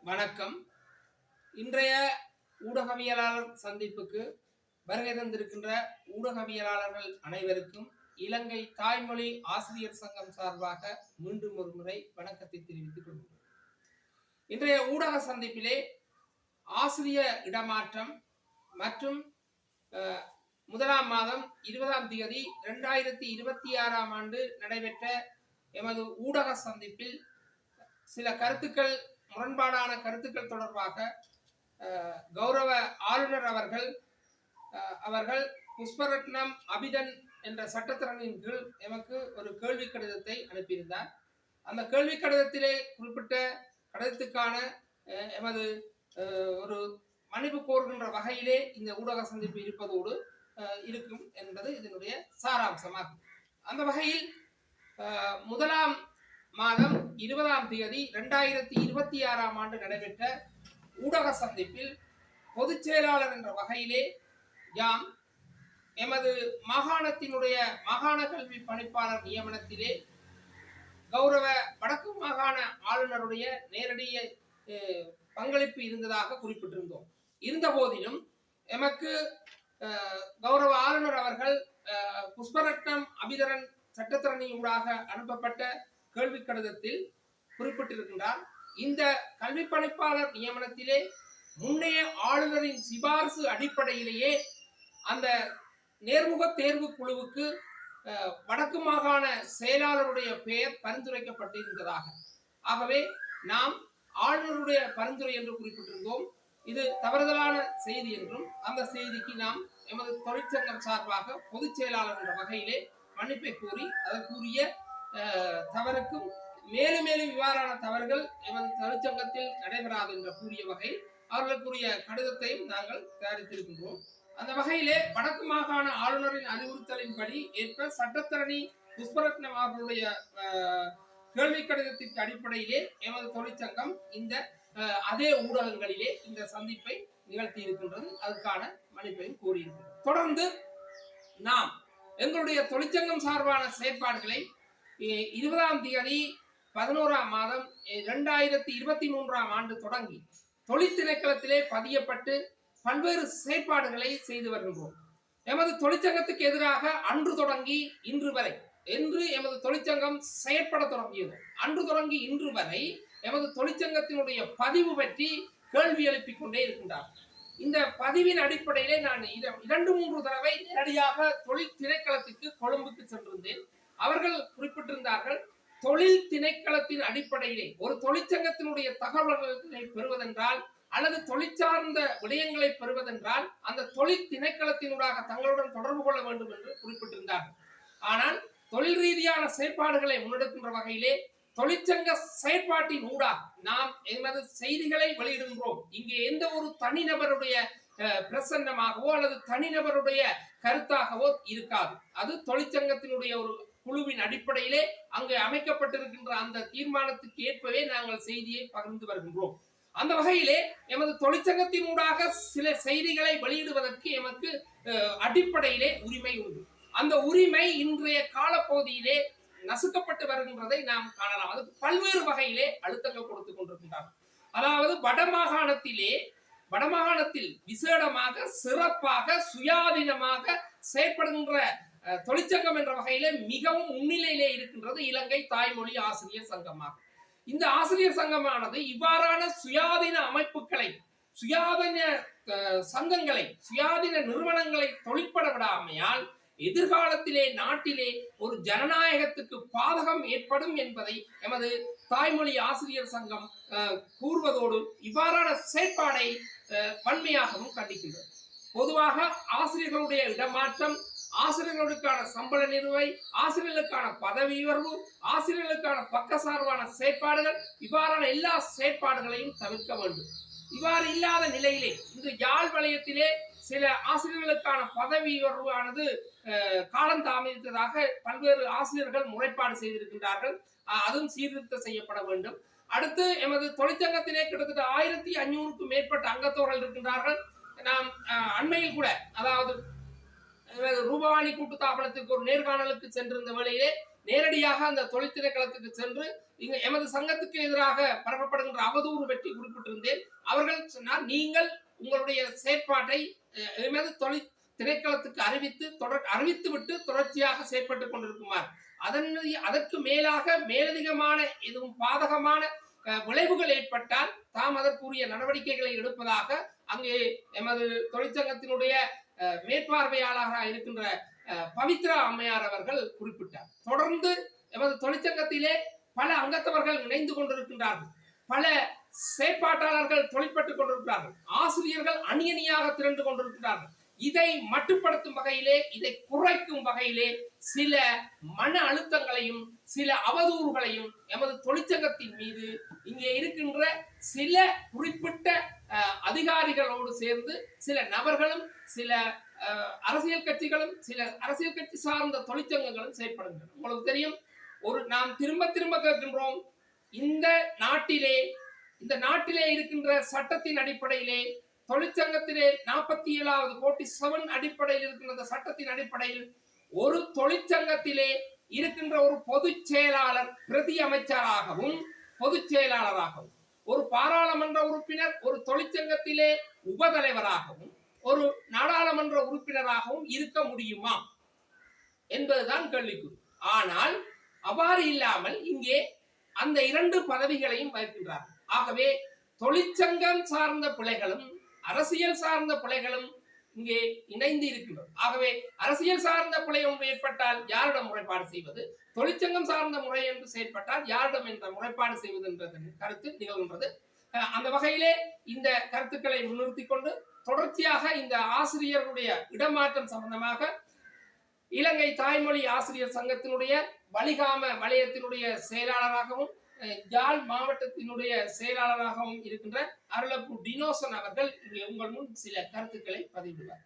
வணக்கம். இன்றைய ஊடகவியலாளர் சந்திப்புக்கு வருகை தந்திருக்கின்ற ஊடகவியலாளர்கள் அனைவருக்கும் இலங்கை தாய்மொழி ஆசிரியர் சங்கம் சார்பாக மீண்டும் ஒரு முறை வணக்கத்தை தெரிவித்துக் கொள்கிறோம். இன்றைய ஊடக சந்திப்பிலே ஆசிரிய இடமாற்றம் மற்றும் 1ஆம் மாதம் 20ஆம் தேதி 2026ஆம் ஆண்டு நடைபெற்ற எமது ஊடக சந்திப்பில் சில கருத்துக்கள், முரண்பாடான கருத்துக்கள் தொடர்பாக கௌரவ ஆளுநர் அவர்கள் புஷ்பரத்னம் அபிதன் என்ற சட்டத்திறனின் கீழ் எமக்கு ஒரு கேள்வி கடிதத்தை அனுப்பியிருந்தார். அந்த கேள்வி கடிதத்திலே குறிப்பிட்ட கடிதத்துக்கான எமது ஒரு மன்னிப்பு கோருகின்ற வகையிலே இந்த ஊடக சந்திப்பு இருப்பதோடு இருக்கும் என்பது இதனுடைய சாராம்சமாகும். அந்த வகையில் 1ஆம் மாதம் 20ஆம் தேதி 2026ஆம் ஆண்டு நடைபெற்ற ஊடக சந்திப்பில் பொதுச் செயலாளர் என்ற வகையிலே யாம் எமது மாகாணத்தினுடைய மாகாண கல்வி பணிப்பாளர் நியமனத்திலே கௌரவ வடக்கு மாகாண ஆளுநருடைய நேரடிய பங்களிப்பு இருந்ததாக குறிப்பிட்டிருந்தோம். இருந்த போதிலும் எமக்கு கௌரவ ஆளுநர் அவர்கள் புஷ்பரத்னம் அபிதரன் சட்டத்திறனியூடாக அனுப்பப்பட்ட கேள்வி கடிதத்தில் குறிப்பிட்டிருக்கின்றார். இந்த கல்வி பணிப்பாளர் நியமனத்திலே முன்னைய ஆளுநரின் சிபாரிசு அடிப்படையிலேயே அந்த நேர்முக தேர்வு குழுவுக்கு வடக்கு மாகாண செயலாளருடைய பெயர் பரிந்துரைக்கப்பட்டிருந்ததாக. ஆகவே நாம் ஆளுநருடைய பரிந்துரை என்று குறிப்பிட்டிருந்தோம். இது தவறுதலான செய்தி என்றும் அந்த செய்திக்கு நாம் எமது தொழிற்சங்கம் சார்பாக பொதுச் செயலாளர் என்ற வகையிலே மன்னிப்பை கூறி அதற்குரிய தவறுக்கும் மேலும் இவ்வாறான தவறுகள் எமது தொழிற்சங்கத்தில் நடைபெறாது என்ற கூறிய வகையில் அவர்களுக்குரிய கடிதத்தையும் நாங்கள் தயாரித்திருக்கின்றோம். அந்த வகையிலே வடக்கு மாகாண ஆளுநரின் அறிவுறுத்தலின்படி ஏற்ப சட்டத்தரணி புஷ்பரத்னம் அவர்களுடைய கேள்வி கடிதத்திற்கு அடிப்படையிலே எமது தொழிற்சங்கம் இந்த அதே ஊடகங்களிலே இந்த சந்திப்பை நிகழ்த்தி இருக்கின்றது. அதுக்கான மன்னிப்பையும் கூறியிருக்கிறது. தொடர்ந்து நாம் எங்களுடைய தொழிற்சங்கம் சார்பான செயற்பாடுகளை 20ஆம் தேதி 11ஆம் மாதம் 2023ஆம் ஆண்டு தொடங்கி தொழில் திணைக்களத்திலே பதியப்பட்டு பல்வேறு செயற்பாடுகளை செய்து வருகின்றோம். எமது தொழிற்சங்கத்துக்கு எதிராக அன்று தொடங்கி இன்று வரை என்று எமது தொழிற்சங்கம் செயற்பட தொடங்கியது. அன்று தொடங்கி இன்று வரை எமது தொழிற்சங்கத்தினுடைய பதிவு பற்றி கேள்வி எழுப்பிக் கொண்டே இருக்கின்றார். இந்த பதிவின் அடிப்படையிலே நான் 2-3 தடவை நேரடியாக தொழில் திணைக்களத்துக்கு கொழும்புக்கு சென்றிருந்தேன். அவர்கள் குறிப்பிட்டிருந்தார்கள், தொழில் திணைக்களத்தின் அடிப்படையிலே ஒரு தொழிற்சங்கத்தினுடைய தகவல்களை பெறுவதென்றால் அல்லது தொழிற்சார்ந்த விடயங்களை பெறுவதென்றால் அந்த தொழில் திணைக்களத்தினூடாக தங்களுடன் தொடர்பு கொள்ள வேண்டும் என்று குறிப்பிட்டிருந்தார்கள். ஆனால் தொழில் ரீதியான செயற்பாடுகளை முன்னெடுக்கின்ற வகையிலே தொழிற்சங்க செயற்பாட்டின் ஊடாக நாம் எமது செய்திகளை வெளியிடுகின்றோம். இங்கே எந்த ஒரு தனிநபருடைய பிரசன்னமாகவோ அல்லது தனிநபருடைய கருத்தாகவோ இருக்காது. அது தொழிற்சங்கத்தினுடைய ஒரு குழுவின் அடிப்படையிலே அங்கு அமைக்கப்பட்டிருக்கின்ற அந்த தீர்மானத்துக்கு ஏற்பவே நாங்கள் செய்தியை பகிர்ந்து வருகின்றோம். அந்த வகையிலே எமது தொழிற்சங்கத்தின் ஊடாக சில செய்திகளை வெளியிடுவதற்கு எமக்கு அடிப்படையிலே உரிமை உண்டு. அந்த உரிமை இன்றைய காலப்பகுதியிலே நசுக்கப்பட்டு வருகின்றதை நாம் காணலாம். அது பல்வேறு வகையிலே அழுத்தங்கள் கொடுத்துக் கொண்டிருக்கின்றார். அதாவது வடமாகாணத்தில் விசேடமாக சிறப்பாக சுயாதீனமாக செயற்படுகின்ற தொழிற்சங்கம் என்ற வகையிலே மிகவும் முன்னிலையிலே இருக்கின்றது இலங்கை தாய்மொழி ஆசிரியர் சங்கமாகும். இந்த ஆசிரியர் சங்கமானது இவ்வாறான சுயாதீன அமைப்புகளை, சுயாதீன சங்கங்களை, சுயாதீன நிறுவனங்களை தொழிற்பட விடாமையால் எதிர்காலத்திலே நாட்டிலே ஒரு ஜனநாயகத்துக்கு பாதகம் ஏற்படும் என்பதை எமது தாய்மொழி ஆசிரியர் சங்கம் கூறுவதோடு இவ்வாறான செயற்பாடை வன்மையாகவும் கண்டிக்கின்றது. பொதுவாக ஆசிரியர்களுடைய இடமாற்றம், ஆசிரியர்களுக்கான சம்பள நிறுவை, ஆசிரியர்களுக்கான பதவி உயர்வு, ஆசிரியர்களுக்கான பக்கசார்பான செயற்பாடுகள், இவ்வாறான எல்லா செயற்பாடுகளையும் தவிர்க்க வேண்டும். இவ்வாறு இல்லாத நிலையிலே இந்த யாழ் வலயத்திலே சில ஆசிரியர்களுக்கான பதவி உயர்வானது காலம் தாமதித்ததாக பல்வேறு ஆசிரியர்கள் முறைப்பாடு செய்திருக்கின்றார்கள். அதுவும் சீர்திருத்தம் செய்யப்பட வேண்டும். அடுத்து எமது தொழிற்சங்கத்திலே கிட்டத்தட்ட 1500க்கும் மேற்பட்ட அங்கத்தோர்கள் இருக்கின்றார்கள். நாம் அண்மையில் கூட, அதாவது ரூபவாணி கூட்டு தாபனத்துக்கு ஒரு நேர்காணலுக்கு சென்றிருந்த வேளையிலே நேரடியாக அந்த தொழிற்திணைக்களத்துக்கு சென்று இங்க எமது சங்கத்துக்கு எதிராக பரப்பப்படுகின்ற அவதூறு பற்றி குறிப்பிட்டிருந்தேன். அவர்கள் சொன்னார், நீங்கள் உங்களுடைய செயற்பாட்டை எமது திணைக்களத்துக்கு அறிவித்துவிட்டு தொடர்ச்சியாக செயற்பட்டுக் கொண்டிருக்குமாறு, அதற்கு மேலாக மேலதிகமான எதுவும் பாதகமான விளைவுகள் ஏற்பட்டால் தாம் அதற்குரிய நடவடிக்கைகளை எடுப்பதாக அங்கே எமது தொழிற்சங்கத்தினுடைய மேற்பார்வையாளராக இருக்கின்ற பவித்ரா அம்மையார் அவர்கள் குறிப்பிட்டார். தொடர்ந்து எமது தொழிற்சங்கத்திலே பல அங்கத்தவர்கள் இணைந்து கொண்டிருக்கின்றார்கள், பல செயற்பாட்டாளர்கள் தொழிற்பட்டுக் கொண்டிருக்கிறார்கள், ஆசிரியர்கள் அணியணியாக திரண்டு கொண்டிருக்கிறார்கள். இதை மட்டுப்படுத்தும் வகையிலே, இதை குறைக்கும் வகையிலே சில மன அழுத்தங்களையும் சில அவதூறுகளையும் எமது தொழிற்சங்கத்தின் மீது இங்கே இருக்கின்ற சில குறிப்பிட்ட அதிகாரிகளோடு சேர்ந்து சில நபர்களும் சில அரசியல் கட்சிகளும் சில அரசியல் கட்சி சார்ந்த தொழிற்சங்கங்களும் செயற்படுகின்றன. உங்களுக்கு தெரியும், நாம் திரும்ப திரும்ப கேட்கின்றோம், இந்த நாட்டிலே இருக்கின்ற சட்டத்தின் அடிப்படையிலே தொழிற்சங்கத்திலே 47வது 47 அடிப்படையில் இருக்கின்ற சட்டத்தின் அடிப்படையில் ஒரு தொழிற்சங்கத்திலே இருக்கின்ற ஒரு பொதுச் செயலாளர் பிரதி அமைச்சராகவும் பொதுச் செயலாளராகவும், ஒரு பாராளுமன்ற உறுப்பினர் ஒரு தொழிற்சங்கத்திலே உபதலைவராகவும் ஒரு நாடாளுமன்ற உறுப்பினராகவும் இருக்க முடியுமா என்பதுதான் கேள்விக்குறி. ஆனால் அவ்வாறு இல்லாமல் இங்கே அந்த 2 பதவிகளையும் வகிக்கின்றார்கள். ஆகவே தொழிற்சங்கம் சார்ந்த பிழைகளும் அரசியல் சார்ந்த பிழைகளும் இங்கே இணைந்து இருக்கின்றது. ஆகவே அரசியல் சார்ந்த பிழை ஒன்று ஏற்பட்டால் யாரிடம் முறைப்பாடு செய்வது, தொழிற்சங்கம் சார்ந்த முறை என்று செயற்பட்டால் யாரிடம் என்ற முறைப்பாடு செய்வது என்ற கருத்து நிகழ்கின்றது. அந்த வகையிலே இந்த கருத்துக்களை முன்னிறுத்திக் கொண்டு தொடர்ச்சியாக இந்த ஆசிரியர்களுடைய இடமாற்றம் சம்பந்தமாக இலங்கை தாய்மொழி ஆசிரியர் சங்கத்தினுடைய வலிகாம வலயத்தினுடைய செயலாளராகவும் யாழ் மாவட்டத்தினுடைய செயலாளராகவும் இருக்கின்ற அருளப்பு டினோசன் அவர்கள் இங்கே உங்கள் முன் சில கருத்துக்களை பதிவிடுவார்.